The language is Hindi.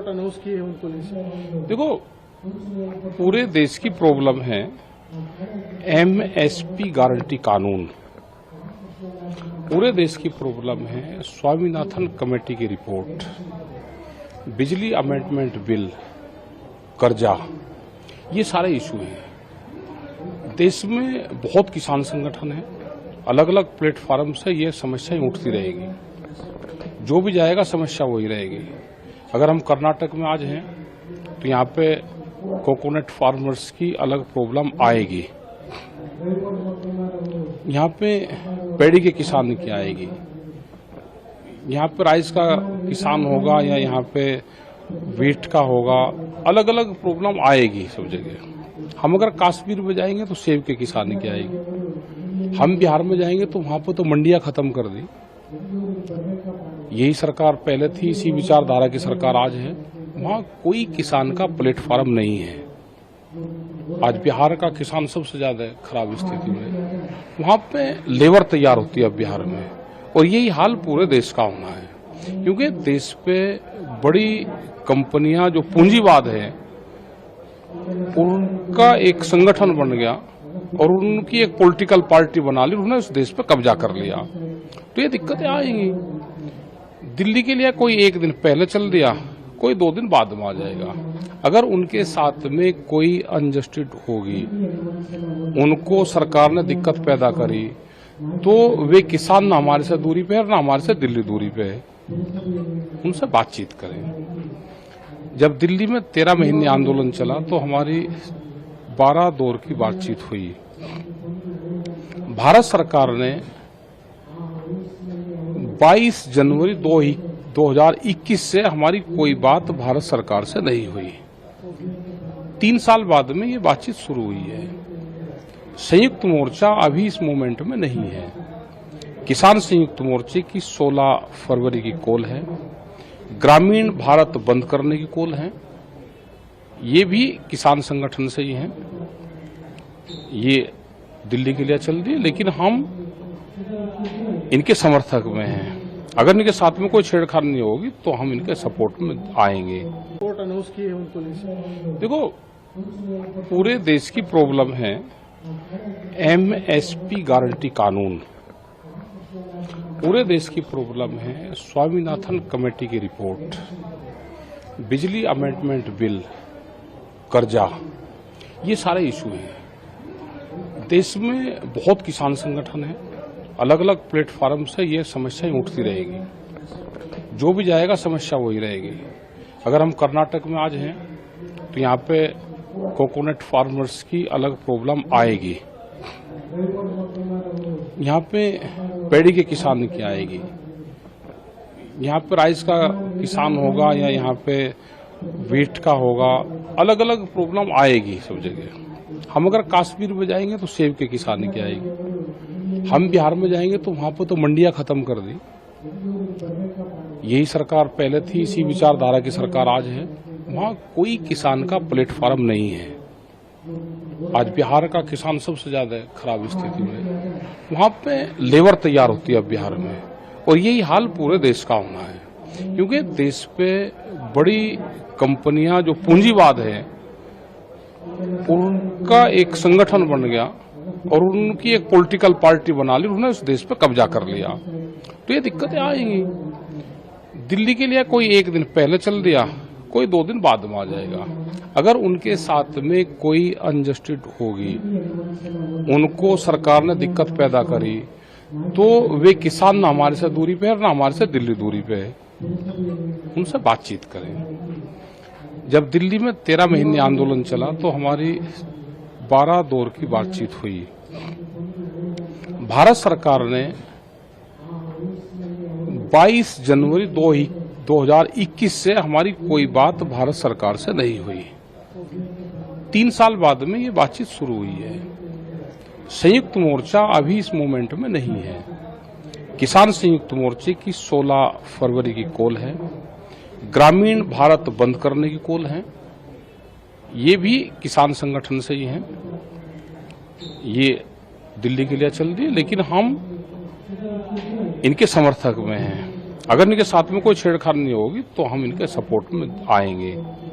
कोर्ट अनाउंस किए हैं उनको नहीं। देखो, पूरे देश की प्रॉब्लम है एमएसपी गारंटी कानून, पूरे देश की प्रॉब्लम है स्वामीनाथन कमेटी की रिपोर्ट, बिजली अमेंडमेंट बिल, कर्जा, ये सारे इशू हैं। देश में बहुत किसान संगठन है, अलग अलग प्लेटफॉर्म से ये समस्याएं उठती रहेगी, जो भी जाएगा समस्या वही रहेगी। अगर हम कर्नाटक में आज हैं तो यहाँ पे कोकोनट फार्मर्स की अलग प्रॉब्लम आएगी, यहाँ पे पेड़ी के किसान की आएगी, यहाँ पे राइस का किसान होगा या यहाँ पे वीट का होगा, अलग अलग प्रॉब्लम आएगी सब जगह। हम अगर कश्मीर में जाएंगे तो सेब के किसान की आएगी, हम बिहार में जाएंगे तो वहां पर तो मंडियां खत्म कर दी। यही सरकार पहले थी, इसी विचारधारा की सरकार आज है। वहां कोई किसान का प्लेटफॉर्म नहीं है। आज बिहार का किसान सबसे ज्यादा खराब स्थिति में, वहां पे लेबर तैयार होती है अब बिहार में, और यही हाल पूरे देश का होना है। क्योंकि देश पे बड़ी कंपनियां जो पूंजीवाद है उनका एक संगठन बन गया और उनकी एक पॉलिटिकल पार्टी बना ली, उन्होंने उस देश पे कब्जा कर लिया, तो ये दिक्कतें आएंगी। दिल्ली के लिए कोई एक दिन पहले चल दिया, कोई 2 दिन बाद में आ जाएगा। अगर उनके साथ में कोई अनजस्टिस होगी, उनको सरकार ने दिक्कत पैदा करी, तो वे किसान ना हमारे से दूरी पे है ना हमारे से दिल्ली दूरी पे है, उनसे बातचीत करें। जब दिल्ली में 13 महीने आंदोलन चला तो हमारी 12 दौर की बातचीत हुई। भारत सरकार ने 22 जनवरी 2021 से हमारी कोई बात भारत सरकार से नहीं हुई। 3 साल बाद में ये बातचीत शुरू हुई है। संयुक्त मोर्चा अभी इस मोमेंट में नहीं है। किसान संयुक्त मोर्चे की 16 फरवरी की कॉल है, ग्रामीण भारत बंद करने की कॉल है, ये भी किसान संगठन से ही है। ये दिल्ली के लिए चल रही है, लेकिन हम इनके समर्थक में हैं। अगर इनके साथ में कोई छेड़छाड़ नहीं होगी तो हम इनके सपोर्ट में आएंगे। कोर्ट अनाउंस किए हैं उनको नहीं। देखो, पूरे देश की प्रॉब्लम है एमएसपी गारंटी कानून, पूरे देश की प्रॉब्लम है स्वामीनाथन कमेटी की रिपोर्ट, बिजली अमेंडमेंट बिल, कर्जा, ये सारे इशू हैं। देश में बहुत किसान संगठन है, अलग अलग प्लेटफॉर्म से ये समस्याएं उठती रहेगी, जो भी जाएगा समस्या वही रहेगी। अगर हम कर्नाटक में आज हैं तो यहाँ पे कोकोनट फार्मर्स की अलग प्रॉब्लम आएगी, यहाँ पे पेड़ी के किसान की आएगी, यहाँ पे राइस का किसान होगा या यहाँ पे वीट का होगा, अलग अलग प्रॉब्लम आएगी सब जगह। हम अगर कश्मीर में जाएंगे तो सेब के किसान की आएगी, हम बिहार में जाएंगे तो वहां पर तो मंडियां खत्म कर दी। यही सरकार पहले थी, इसी विचारधारा की सरकार आज है। वहां कोई किसान का प्लेटफॉर्म नहीं है। आज बिहार का किसान सबसे ज्यादा खराब स्थिति में, वहां पे लेबर तैयार होती है अब बिहार में, और यही हाल पूरे देश का होना है। क्योंकि देश पे बड़ी कंपनियां जो पूंजीवाद है उनका एक संगठन बन गया और उनकी एक पॉलिटिकल पार्टी बना ली, उन्होंने उस देश पे कब्जा कर लिया, तो ये दिक्कतें आएंगी। दिल्ली के लिए कोई एक दिन पहले चल दिया, कोई 2 दिन बाद में आ जाएगा। अगर उनके साथ में कोई अनजस्टिस होगी, उनको सरकार ने दिक्कत पैदा करी, तो वे किसान ना हमारे से दूरी पे है ना हमारे से दिल्ली दूरी पे है, उनसे बातचीत करें। जब दिल्ली में 13 महीने आंदोलन चला तो हमारी 12 दौर की बातचीत हुई। भारत सरकार ने 22 जनवरी 2021 से हमारी कोई बात भारत सरकार से नहीं हुई। 3 साल बाद में ये बातचीत शुरू हुई है। संयुक्त मोर्चा अभी इस मोमेंट में नहीं है। किसान संयुक्त मोर्चे की 16 फरवरी की कॉल है, ग्रामीण भारत बंद करने की कॉल है, ये भी किसान संगठन से ही है। ये दिल्ली के लिए चल रही है, लेकिन हम इनके समर्थक में हैं। अगर इनके साथ में कोई छेड़खानी नहीं होगी तो हम इनके सपोर्ट में आएंगे।